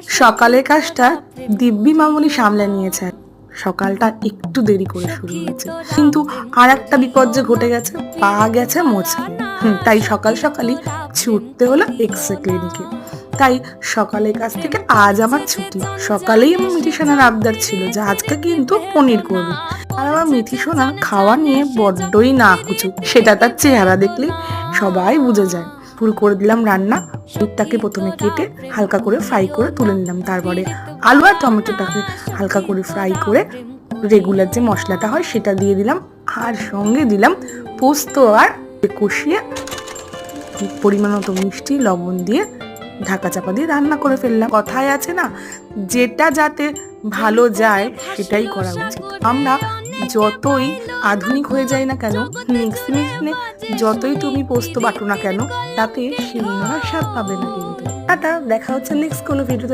সকালের কাজটা দিব্যি মামুনি সামলে নিয়েছে। সকালটা একটু দেরি করে শুরু হয়েছে, কিন্তু আর একটা বিপদ যে ঘটে গেছে, পা গেছে মোচকে। তাই সকাল সকালই ছুটতে হলো এক্স-রে ক্লিনিকে। তাই সকালের কাছ থেকে আজ আমার ছুটি। সকালেই আমার মিঠি সোনার আবদার ছিল যে আজকে কিন্তু পনির করবে। আর আমার মিঠি সোনার খাওয়া নিয়ে বড্ডই না কুচু, সেটা তার চেহারা দেখলেই সবাই বুঝে যায়। ফুল করে দিলাম রান্না। দুধটাকে প্রথমে কেটে হালকা করে ফ্রাই করে তুলে নিলাম, তারপরে আলু আর টমেটোটাকে হালকা করে ফ্রাই করে রেগুলার যে মশলাটা হয় সেটা দিয়ে দিলাম, আর সঙ্গে দিলাম পোস্ত আর কষিয়ে পরিমাণ মতো মিষ্টি লবণ দিয়ে ঢাকা চাপা দিয়ে রান্না করে ফেললাম। কথায় আছে না, যেটা যাতে ভালো যায় সেটাই করা উচিত। আমরা যতই আধুনিক হয়ে যাই না কেন, মিক্সি মেশিনে যতই তুমি পোস্ত বাটো না কেন, তাতে শিলনোড়ার স্বাদ পাবে না। কিন্তু টাটা, দেখা হচ্ছে নেক্সট কোনো ভিডিওতে।